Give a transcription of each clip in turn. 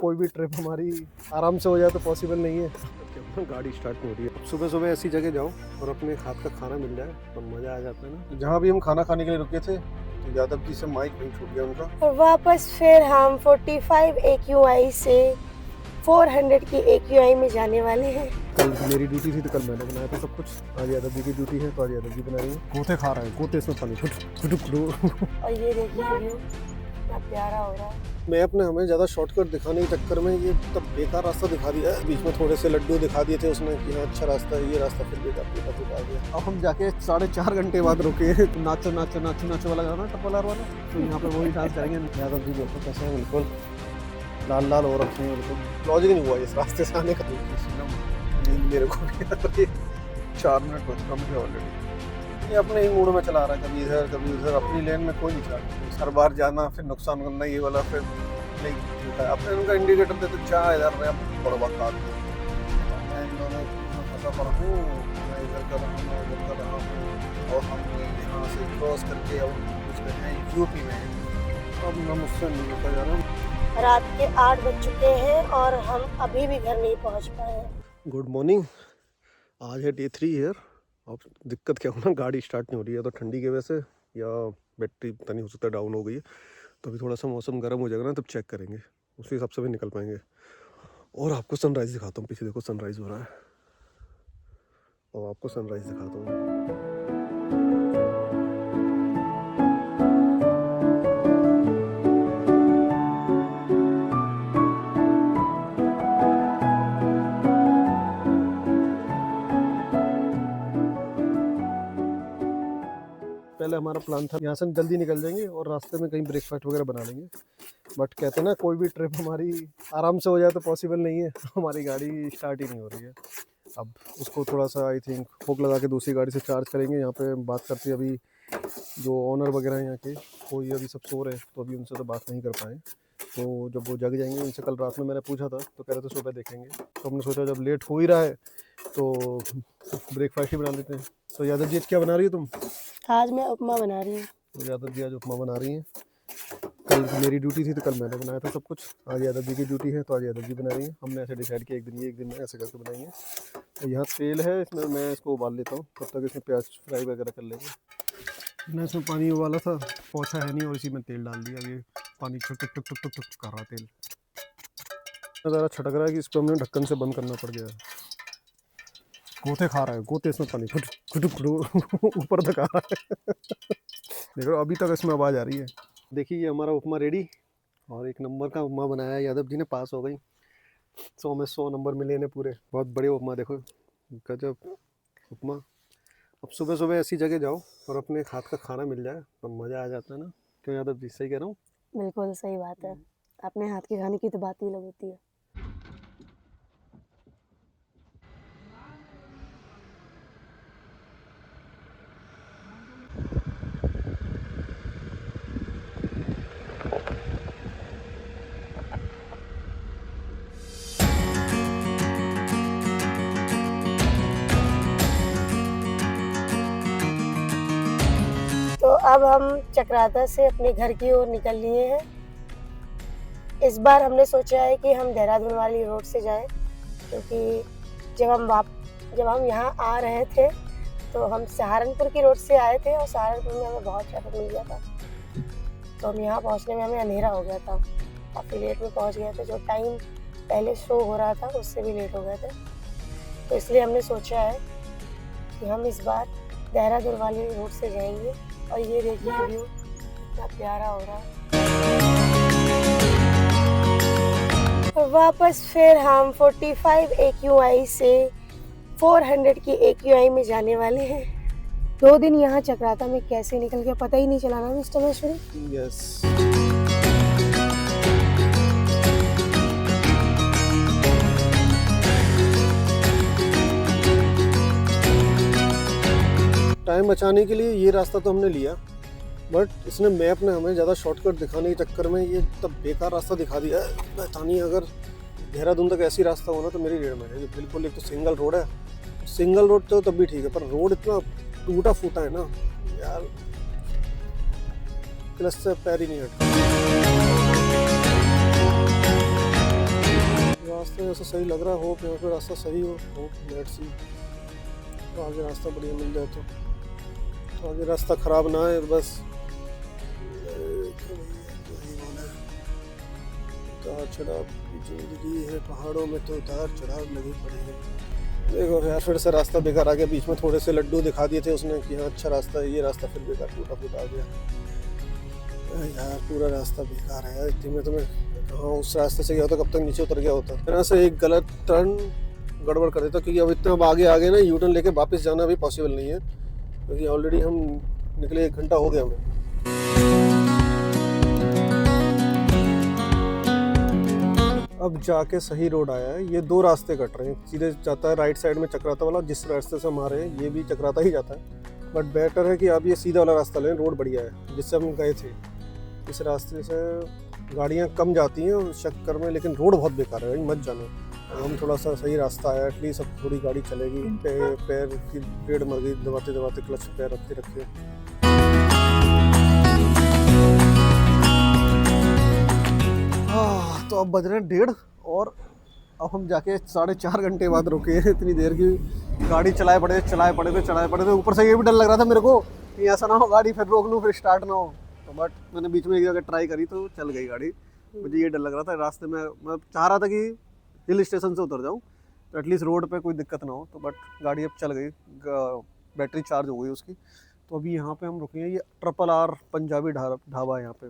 कोई भी ट्रिप हमारी आराम से हो जाए तो पॉसिबल नहीं है। गाड़ी स्टार्ट नहीं हो रही है। सुबह सुबह ऐसी जगह जाओ और अपने हाथ का खाना मिल जाए तो मज़ा आ जाता है ना। जहाँ भी हम खाना खाने के लिए रुके थे तो यादव जी से माइक नहीं छूट गया उनका। और वापस फिर हम 45 AQI से 400 की AQI में जाने वाले हैं। कल मेरी ड्यूटी थी तो कल मैंने बनाया था सब कुछ। आज यादव जी की ड्यूटी है तो आज यादव जी बना रही है। गोते खा रहे हैं, गोते इसमें पानी और ये देखिए व्यू कितना प्यारा हो रहा है। मैं अपने हमें ज़्यादा शॉर्टकट दिखाने के चक्कर में ये तब बेकार रास्ता दिखा दिया है। बीच में थोड़े से लड्डू दिखा दिए थे उसने कि हाँ अच्छा रास्ता है, ये रास्ता फिर बेकार दिखा दिया। अब हम जाके 4.5 घंटे बाद रुके नाचो नाचो नाचो नाचो वाला गाना टपलार वाला, तो यहाँ पे वही डांस करेंगे। यादव जी देखो कैसे हैं, बिल्कुल लाल लाल हो रखे हैं, बिल्कुल लॉजिक नहीं हुआ इस रास्ते से आने का। मेरे को 4 मिनट बहुत कम थे ऑलरेडी। ये अपने ही मूड में चला रहा है, कभी इधर कभी उधर, अपनी लेन में कोई नहीं चला। हर बार जाना फिर नुकसान करना, ये वाला फिर नहीं मिलता है। अपने उनका इंडिकेटर दे तो चाह इधर मैं बड़ा बात मैं इन दोनों फंसा पड़ा हूँ, मैं इधर कर रहा हूँ, मैं उधर कर रहा हूँ, और हम यहाँ से क्रॉस करके अब कुछ करते हैं यूपी में। अब मैं मुझसे नहीं निकल जा रहा हूँ। रात के 8 बज चुके हैं और हम अभी भी घर नहीं पहुँच पाए हैं। Good morning. आज है डे 3 ईयर। अब दिक्कत क्या हो ना, गाड़ी स्टार्ट नहीं हो रही है, तो ठंडी की वजह से या बैटरी पता नहीं, हो सकता है डाउन हो गई है। तो अभी थोड़ा सा मौसम गर्म हो जाएगा ना, तब चेक करेंगे, उसी हिसाब से भी निकल पाएंगे। और आपको सनराइज़ दिखाता हूँ, पीछे देखो सनराइज़ हो रहा है, और आपको सनराइज़ दिखाता हूँ। पहले हमारा प्लान था यहाँ से हम जल्दी निकल जाएंगे और रास्ते में कहीं ब्रेकफास्ट वगैरह बना लेंगे, बट कहते हैं ना कोई भी ट्रिप हमारी आराम से हो जाए तो पॉसिबल नहीं है। हमारी गाड़ी स्टार्ट ही नहीं हो रही है। अब उसको थोड़ा सा आई थिंक हुक लगा के दूसरी गाड़ी से चार्ज करेंगे। यहाँ पे बात करते हैं, अभी जो ऑनर वगैरह हैं यहाँ के, कोई अभी सब सो रहे हैं तो अभी उनसे तो बात नहीं कर पाए। तो जब वो जग जाएंगे, उनसे कल रात में मैंने पूछा था तो कह रहे थे सुबह देखेंगे। तो हमने सोचा जब लेट हो ही रहा है तो ब्रेकफास्ट ही बना लेते हैं। तो यादव जी क्या बना रही हो तुम? आज मैं उपमा बना रही हूँ। तो यादव जी आज उपमा बना रही हैं। कल मेरी ड्यूटी थी तो कल मैंने बनाया था सब कुछ। आज यादव जी की ड्यूटी है तो आज यादव जी बना रही हैं। हमने ऐसे डिसाइड किया एक दिन ये एक दिन में ऐसे करके बनाएंगे। तो यहाँ तेल है, इसमें मैं इसको उबाल लेता हूँ, तब तक इसमें प्याज फ्राई वगैरह कर लेंगे। मैंने इसमें पानी उबाला था, पोछा है नहीं, और इसी में तेल डाल दिया। अभी पानी टुक टुक टुक टुक टुक टुक कर रहा तेल। ज़रा छटक रहा है कि इस पर हमने ढक्कन से बंद करना पड़ गया है। गोते खा रहा है, गोते इसमें पानी ऊपर तक आ रहा है। देखो अभी तक इसमें आवाज़ आ रही है। देखिए ये हमारा उपमा रेडी, और एक नंबर का उपमा बनाया है। यादव जी ने पास हो गई, 100 में 100 नंबर मिले इन्हें पूरे। बहुत बड़े उपमा, देखो गजब उपमा। अब सुबह सुबह ऐसी जगह जाओ और अपने हाथ का खाना मिल जाए तो मज़ा आ जाता है ना। क्यों यादव जी, सही कह रहा हूँ? बिल्कुल सही बात है, अपने हाथ के खाने की तो बात ही अलग होती है। तो अब हम चक्राता से अपने घर की ओर निकल लिए हैं। इस बार हमने सोचा है कि हम देहरादून वाली रोड से जाएं, क्योंकि जब हम यहाँ आ रहे थे तो हम सहारनपुर की रोड से आए थे और सहारनपुर में हमें बहुत ट्रैफिक मिल गया था। तो हम यहाँ पहुँचने में हमें अंधेरा हो गया था, काफ़ी लेट में पहुँच गए थे। जो टाइम पहले शो हो रहा था उससे भी लेट हो गए थे। तो इसलिए हमने सोचा है कि हम इस बार देहरादून वाली रोड से जाएंगे। और ये देखिए व्यू कितना प्यारा हो रहा है। और वापस फिर हम 45 AQI से 400 की AQI में जाने वाले हैं। 2 दिन यहाँ चक्राता में कैसे निकल गया पता ही नहीं चला ना मिस्टर महेश्वरी। यस। टाइम बचाने के लिए ये रास्ता तो हमने लिया, बट इसने मैप ने हमें ज़्यादा शॉर्टकट दिखाने के चक्कर में ये तब बेकार रास्ता दिखा दिया है। पता नहीं, अगर देहरादून तक ऐसी रास्ता होना तो मेरी रेड में है। बिल्कुल एक तो सिंगल रोड है, सिंगल रोड तो तब भी ठीक है, पर रोड इतना टूटा फूटा है ना यार, क्लच से पैर ही नहीं हटता। रास्ते ऐसा सही लग रहा है, होप यहाँ पे रास्ता सही हो, होप लेट्स सी। तो आगे रास्ता बढ़िया मिल जाए तो आगे रास्ता ख़राब ना है बस। उतार चढ़ाव की जिंदगी है, पहाड़ों में तो उतार चढ़ाव लगी पड़ी है। देखो यार फिर से रास्ता बेकार आ गया, बीच में थोड़े से लड्डू दिखा दिए थे उसने कि हाँ अच्छा रास्ता है, ये रास्ता फिर बेकार टूटा फूटा आ गया यार। पूरा रास्ता बेकार है यार, इतनी में तो मैं हाँ उस रास्ते से गया होता कब तक नीचे उतर गया होता। तरह से एक गलत टर्न गड़बड़ कर देता, क्योंकि अब इतना आगे आ गए ना, यू टर्न लेके वापस जाना भी पॉसिबल नहीं है, क्योंकि ऑलरेडी हम निकले 1 घंटा हो गया हमें। अब जाके सही रोड आया है, ये 2 रास्ते कट रहे हैं, सीधे जाता है राइट साइड में चक्राता वाला, जिस रास्ते से हम आ रहे हैं ये भी चक्राता ही जाता है, बट बेटर है कि आप ये सीधा वाला रास्ता लें, रोड बढ़िया है जिससे हम गए थे। इस रास्ते से गाड़ियाँ कम जाती हैं उस चक्कर में, लेकिन रोड बहुत बेकार है, मत जाना। हम थोड़ा सा सही रास्ता है, एटलीस्ट अब थोड़ी गाड़ी चलेगी। पैर की ब्रेड मर गई दबाते दबाते, क्लच पे पैर रखते रखते। तो अब बज रहे हैं 1:30 और अब हम जाके 4.5 घंटे बाद रुके हैं। इतनी देर की गाड़ी चलाए पड़े थे। ऊपर से ये भी डर लग रहा था मेरे को कि ऐसा ना हो गाड़ी फिर रोक लूँ फिर स्टार्ट ना हो, तो बट मैंने बीच में एक जगह ट्राई करी तो चल गई गाड़ी। मुझे ये डर लग रहा था रास्ते में, मैं चाह रहा था कि हिल स्टेशन से उतर जाऊँ तो एटलीस्ट रोड पे कोई दिक्कत ना हो, तो बट गाड़ी अब चल गई, बैटरी चार्ज हो गई उसकी। तो अभी यहाँ पे हम रुके हैं, ये RRR पंजाबी ढाबा है यहाँ पे।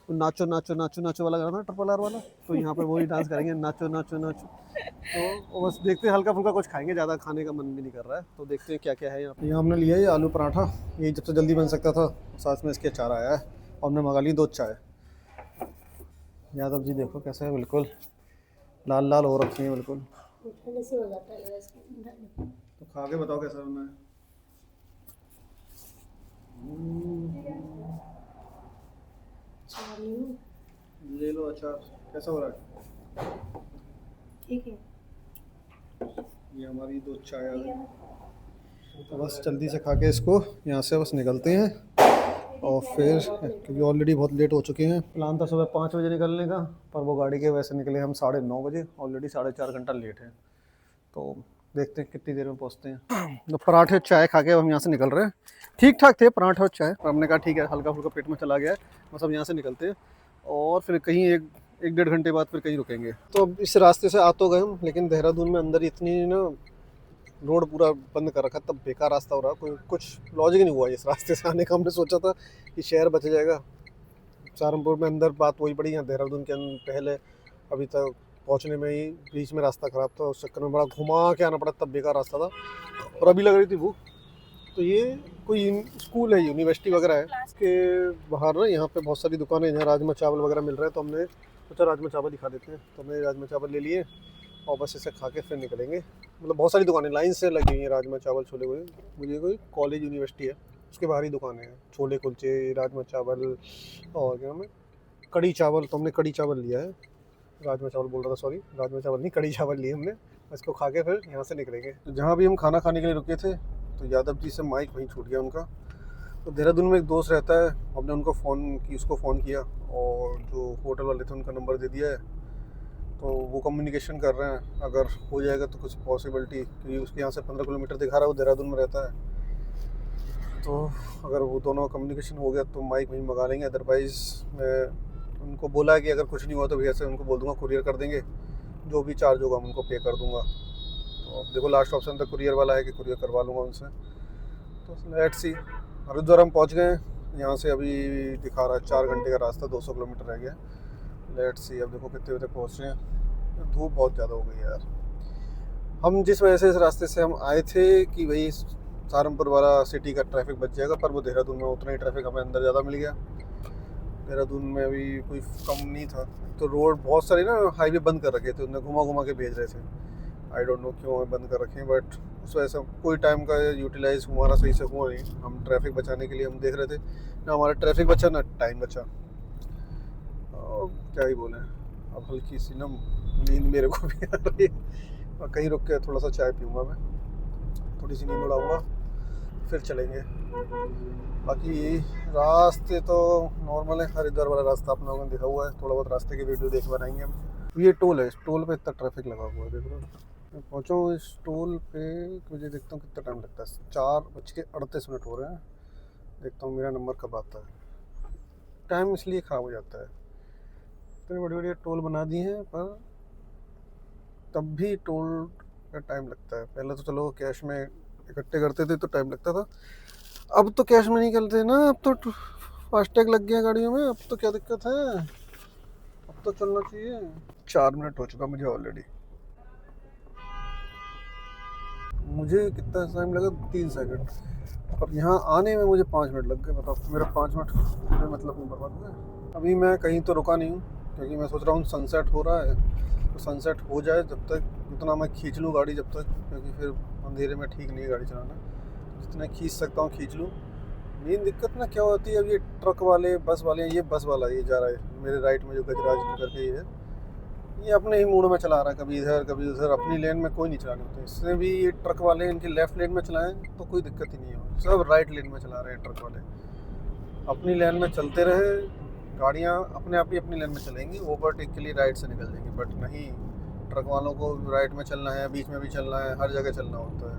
तो नाचो नाचो नाचो नाचो वाला गाना RRR वाला, तो यहाँ पे वही डांस करेंगे, नाचो नाचो नाचो। तो बस देखते हैं, हल्का फुल्का कुछ खाएंगे, ज़्यादा खाने का मन भी नहीं कर रहा है, तो देखते हैं क्या क्या है यहाँ पे। यहाँ हमने लिया है आलू पराठा, ये जब से जल्दी बन सकता था, साथ में इसके अचार आया है, और हमने मंगा ली 2 चाय। यादव जी देखो कैसे है, बिल्कुल लाल लाल हो रखी है बिल्कुल। तो खा के बताओ कैसा बना है। ले लो अचार, कैसा हो रहा है? ठीक है। ये हमारी 2 चाय आ गई, तो बस जल्दी से खा के इसको यहाँ से बस निकलते हैं, और फिर क्योंकि ऑलरेडी बहुत लेट हो चुके हैं। प्लान था सुबह 5 बजे निकलने का, पर वो गाड़ी के वैसे निकले हम 9:30 बजे, ऑलरेडी 4.5 घंटा लेट है। तो देखते हैं कितनी देर में पहुँचते हैं। तो पराठे और चाय खा के हम यहाँ से निकल रहे हैं। ठीक ठाक थे पराठे और चाय, पर हमने कहा ठीक है हल्का फुल्का पेट में चला गया है, बस अब यहाँ से निकलते हैं और फिर कहीं 1-1.5 घंटे बाद फिर कहीं रुकेंगे। तो अब इस रास्ते से आ तो गए हम, लेकिन देहरादून में अंदर इतनी ना रोड पूरा बंद कर रखा, तब बेकार रास्ता हो रहा, कोई कुछ लॉजिक नहीं हुआ इस रास्ते से आने का। हमने सोचा था कि शहर बच जाएगा, सहारनपुर में अंदर बात वही पड़ी, यहाँ देहरादून के पहले अभी तक पहुँचने में ही बीच में रास्ता ख़राब था, उस चक्कर में बड़ा घुमा के आना पड़ा, तब बेकार रास्ता था। और अभी लग रही थी भूख, तो ये कोई स्कूल है, यूनिवर्सिटी वगैरह है, उसके बाहर ना यहाँ पे बहुत सारी दुकानें हैं जहाँ राजमा चावल वगैरह मिल रहे हैं, तो हमने सोचा राजमा चावल दिखा देते हैं। तो हमने राजमा चावल ले लिए और बस इसे खा के फिर निकलेंगे। मतलब बहुत सारी दुकानें लाइन से लगी हुई हैं, राजमा चावल छोले हुए। मुझे कोई कॉलेज यूनिवर्सिटी है, उसके बाहर ही दुकानें हैं, छोले कुलचे राजमा चावल और क्या हमें कड़ी चावल। तो हमने कड़ी चावल लिया है, राजमा चावल बोल रहा था, सॉरी राजमा चावल नहीं, कड़ी चावल लिए हमने। इसको खा के फिर यहाँ से निकलेंगे। तो जहाँ भी हम खाना खाने के लिए रुके थे, तो यादव जी से माइक वहीं छूट गया उनका। तो देहरादून में एक दोस्त रहता है, हमने उनको उसको फ़ोन किया और जो होटल वाले थे उनका नंबर दे दिया है, तो वो कम्युनिकेशन कर रहे हैं। अगर हो जाएगा तो कुछ पॉसिबिलिटी, क्योंकि उसके यहाँ से 15 किलोमीटर दिखा रहा है, वो देहरादून में रहता है, तो अगर वो दोनों कम्युनिकेशन हो गया तो माइक वहीं मंगा लेंगे। अदरवाइज़ मैं उनको बोला है कि अगर कुछ नहीं हुआ तो भैया से उनको बोल दूँगा कुरियर कर देंगे, जो भी चार्ज होगा मैं उनको पे कर दूँगा। तो अब देखो लास्ट ऑप्शन तक कुरियर वाला है कि कुरियर करवा लूँगा उनसे। तो लेट्स सी। हरिद्वार हम पहुँच गए, यहाँ से अभी दिखा रहा है 4 घंटे का रास्ता, 200 किलोमीटर रह गया। लेट्स सी अब देखो कितने बजे तक पहुँच रहे हैं। धूप बहुत ज़्यादा हो गई यार। हम जिस वजह से इस रास्ते से हम आए थे कि भाई सहारनपुर वाला सिटी का ट्रैफिक बच जाएगा, पर वो देहरादून में उतना ही ट्रैफिक हमें अंदर ज़्यादा मिल गया। देहरादून में अभी कोई कम नहीं था, तो रोड बहुत सारे ना हाईवे बंद कर रखे थे, उन्हें घुमा के भेज रहे थे। आई डोंट नो क्यों बंद कर रखे हैं, बट उस वजह से कोई टाइम का यूटिलाइज हमारा सही से हुआ नहीं। हम ट्रैफिक बचाने के लिए हम देख रहे थे, ना हमारा ट्रैफिक बचा ना टाइम बचा। और क्या ही बोले, अब हल्की सी ना नींद मेरे को भी आ रही है, और कहीं रुक के थोड़ा सा चाय पीऊँगा मैं, थोड़ी सी नींद उड़ाऊँगा, फिर चलेंगे। बाकी रास्ते तो नॉर्मल है, हरिद्वार वाला रास्ता अपना लोगों ने दिखा हुआ है, थोड़ा बहुत रास्ते की वीडियो देख बनाएंगे हम। ये टोल है, इस टोल पे इतना ट्रैफिक लगा हुआ है, देख रहे हो। मैं पहुँचा हूँ इस टोल पे, मुझे देखता हूँ कितना टाइम लगता है। 4:38 हो रहे हैं। देखता हूँ मेरा नंबर कब आता है। टाइम इसलिए ख़राब हो जाता है, इतने बड़े बड़े टोल बना दिए हैं, पर तब भी टोल का टाइम लगता है। पहले तो चलो कैश में इकट्ठे करते थे तो टाइम लगता था, अब तो कैश में नहीं करते ना, अब तो फास्टैग लग गया गाड़ियों में, अब तो क्या दिक्कत है, अब तो चलना चाहिए। 4 मिनट हो चुका मुझे ऑलरेडी। मुझे कितना टाइम लगा, 3 सेकंड, और यहाँ आने में मुझे 5 मिनट लग गए। बताओ मेरा 5 मिनट में मतलब नहीं बर्बाद हुआ। अभी मैं कहीं तो रुका नहीं हूँ, क्योंकि मैं सोच रहा हूँ सनसेट हो रहा है, तो सनसेट हो जाए जब तक, उतना मैं खींच लूँ गाड़ी जब तक, क्योंकि फिर अंधेरे में ठीक नहीं है गाड़ी चलाना। जितना खींच सकता हूँ खींच लूँ। मेन दिक्कत ना क्या होती है, अब ये ट्रक वाले, बस वाले, ये बस वाला ये जा रहा है मेरे राइट में, जो गजराज करके ये है, ये अपने ही मूड में चला रहा है, कभी इधर कभी उधर, अपनी लेन में कोई नहीं चलाने होते। इससे भी ये ट्रक वाले इनकी लेफ़्ट लेन में चलाएं तो कोई दिक्कत ही नहीं हो, सब राइट लेन में चला रहे हैं ट्रक वाले। अपनी लेन में चलते रहे, गाड़ियाँ अपने आप ही अपनी लेन में चलेंगी, ओवरटेक के लिए राइट से निकल जाएंगी। बट नहीं, ट्रक वालों को राइट में चलना है, बीच में भी चलना है, हर जगह चलना होता है,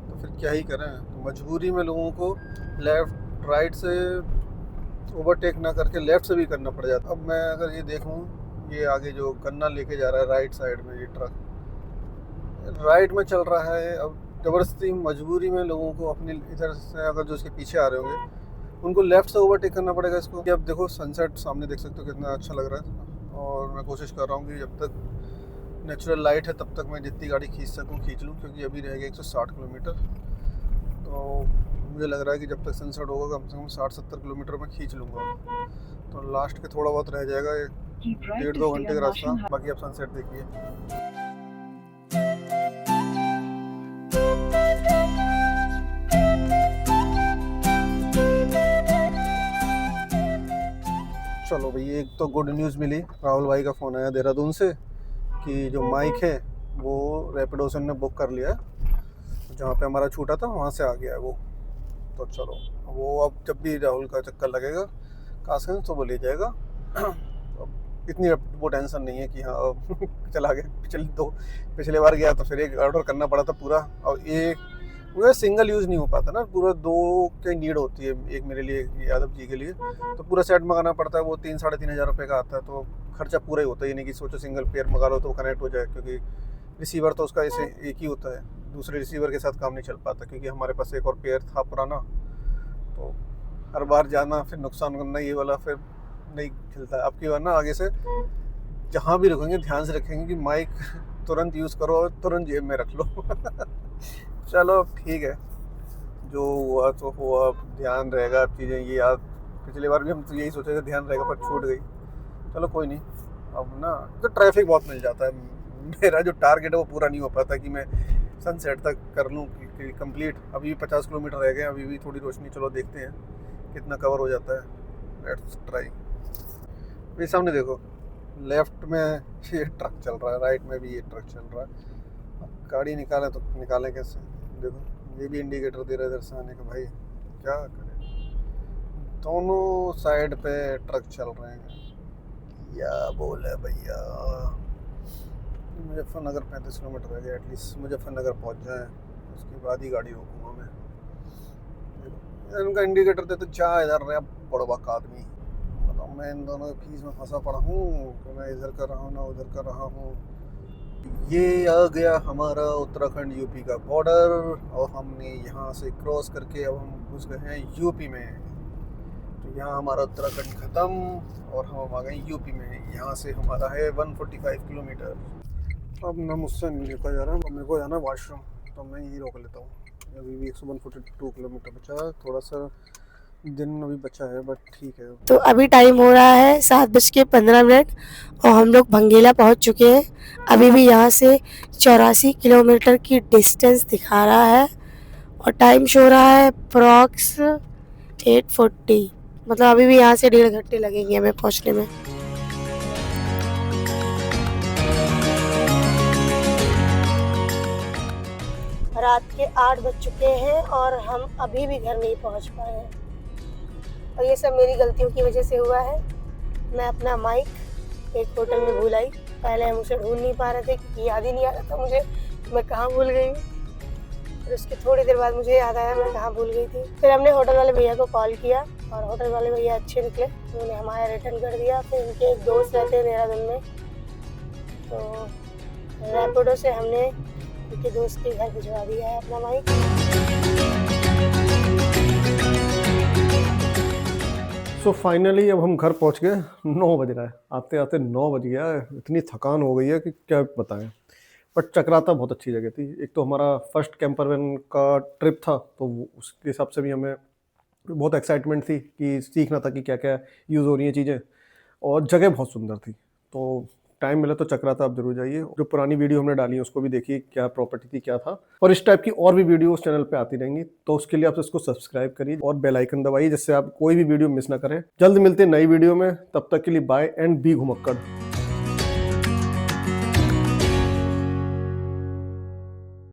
तो फिर क्या ही करें। तो मजबूरी में लोगों को लेफ़्ट राइट से ओवरटेक ना करके लेफ़्ट से भी करना पड़ जाता। अब मैं अगर ये देखूँ, ये आगे जो गन्ना लेके जा रहा है राइट साइड में, ये ट्रक राइट में चल रहा है, अब ज़बरदस्ती मजबूरी में लोगों को अपनी इधर से, अगर जो इसके पीछे आ रहे होंगे उनको लेफ़्ट से ओवरटेक करना पड़ेगा इसको। अब देखो सनसेट सामने देख सकते हो कितना अच्छा लग रहा है, और मैं कोशिश कर रहा हूँ कि जब तक नेचुरल लाइट है तब तक मैं जितनी गाड़ी खींच सकूँ खींच लूँ, क्योंकि अभी रह गया 160 किलोमीटर। तो मुझे लग रहा है कि जब तक सनसेट होगा कम से कम 60-70 किलोमीटर मैं खींच लूँगा, तो लास्ट के थोड़ा बहुत रह जाएगा, 1.5-2 घंटे का रास्ता। बाकी आप सनसेट देखिए। चलो भाई, एक तो गुड न्यूज़ मिली, राहुल भाई का फ़ोन आया देहरादून से कि जो माइक है वो रैपिडो से ने बुक कर लिया है, जहाँ पे हमारा छूटा था वहाँ से आ गया है वो। तो चलो, वो अब जब भी राहुल का चक्कर लगेगा कासगंज तो वो ले जाएगा। अब इतनी वो टेंशन नहीं है कि हाँ चला गया। पिछले बार गया तो फिर एक ऑर्डर करना पड़ा था पूरा, और एक वो सिंगल यूज़ नहीं हो पाता ना, पूरा 2 की नीड होती है, एक मेरे लिए एक यादव जी के लिए, तो पूरा सेट मंगाना पड़ता है। वो 3-3.5 हज़ार रुपये का आता है, तो खर्चा पूरा ही होता है। ये नहीं कि सोचो सिंगल पेयर मंगा लो तो कनेक्ट हो जाए, क्योंकि रिसीवर तो उसका ऐसे एक ही होता है, दूसरे रिसीवर के साथ काम नहीं चल पाता, क्योंकि हमारे पास एक और पेयर था पुराना, तो हर बार जाना फिर नुकसान करना, ये वाला फिर नहीं खिलता। अब की बार ना आगे से जहाँ भी रुकेंगे ध्यान से रखेंगे कि माइक तुरंत यूज़ करो और तुरंत जेब में रख लो। चलो ठीक है, जो हुआ तो हुआ, ध्यान रहेगा। अब चीज़ें ये याद, पिछली बार भी हम तो यही सोचे थे ध्यान रहेगा, पर छूट गई। चलो कोई नहीं, अब ना तो ट्रैफिक बहुत मिल जाता है, मेरा जो टारगेट है वो पूरा नहीं हो पाता कि मैं सनसेट तक कर लूँ कि कंप्लीट। अभी 50 किलोमीटर रह गए, अभी भी थोड़ी रोशनी, चलो देखते हैं कितना कवर हो जाता है। Let's try. ये सामने देखो, लेफ्ट में ये ट्रक चल रहा है, राइट में भी ये ट्रक चल रहा है। अब गाड़ी निकालें तो निकालें कैसे? देखो ये भी इंडिकेटर दे रहा है इधर से आने का, भाई क्या करें। दोनों साइड पे ट्रक चल रहे हैं, क्या बोले भैया। मुजफ्फरनगर 35 किलोमीटर रह गया, एटलीस्ट मुजफ्फरनगर पहुंच जाए, उसके बाद ही गाड़ी रोकूंगा मैं। इनका इंडिकेटर देते जा इधर रहा बड़वा का आदमी, बताओ मैं इन दोनों के बीच में फंसा पड़ा हूँ कि मैं इधर कर रहा हूँ ना उधर कर रहा हूँ। ये आ गया हमारा उत्तराखंड यूपी का बॉर्डर, और हमने यहाँ से क्रॉस करके अब हम घुस गए हैं यूपी में। तो यहाँ हमारा उत्तराखंड ख़त्म और हम आ गए यूपी में। यहाँ से हमारा है 145 किलोमीटर। अब ना मुझसे नहीं रोका जा रहा, अब मेरे को जाना वॉशरूम, तो मैं यही रोक लेता हूँ। अभी भी 142 किलोमीटर बचा है, थोड़ा सा दिन अभी बचा है, बट ठीक है। तो अभी टाइम हो रहा है 7:15 और हम लोग भंगेला पहुंच चुके हैं। अभी भी यहाँ से 84 किलोमीटर की डिस्टेंस दिखा रहा है और टाइम शो रहा है अप्रॉक्स 8:40, मतलब अभी भी यहाँ से 1.5 घंटे लगेंगे हमें पहुँचने में। रात के 8 बज चुके हैं और हम अभी भी घर नहीं पहुँच पाए हैं, और ये सब मेरी गलतियों की वजह से हुआ है। मैं अपना माइक एक होटल में भूल आई पहले हम उसे ढूंढ नहीं पा रहे थे क्योंकि याद ही नहीं आ रहा था मुझे मैं कहाँ भूल गई हूँ। फिर उसके थोड़ी देर बाद मुझे याद आया मैं कहाँ भूल गई थी। फिर हमने होटल वाले भैया को कॉल किया और होटल वाले भैया अच्छे निकले, उन्होंने हमारा रिटर्न कर दिया। फिर उनके एक दोस्त रहते हैं देहरादून में, तो रैपिडो से हमने उनके दोस्त के घर भिजवा दिया है अपना बाइक। सो फाइनली अब हम घर पहुंच गए। 9 बज रहा है, आते आते 9 बज गया है। इतनी थकान हो गई है कि क्या बताएं। बट चक्राता बहुत अच्छी जगह थी। एक तो हमारा फर्स्ट कैंपर वैन का ट्रिप था, तो उसके हिसाब से भी हमें बहुत एक्साइटमेंट थी कि सीखना था कि क्या क्या यूज़ हो रही हैं चीज़ें, और जगह बहुत सुंदर थी। तो टाइम मिला तो चक्राता आप जरूर जाइए। जो पुरानी वीडियो हमने डाली है उसको भी देखिए, क्या प्रॉपर्टी थी क्या था। और इस टाइप की और भी वीडियो उस चैनल पे आती रहेंगी, तो उसके लिए आप इसको सब्सक्राइब करिए और बेल आइकन दबाइए, जिससे आप कोई भी वीडियो मिस ना करें। जल्द मिलते हैं नई वीडियो में, तब तक के लिए बाय एंड बी घुमक्कड़।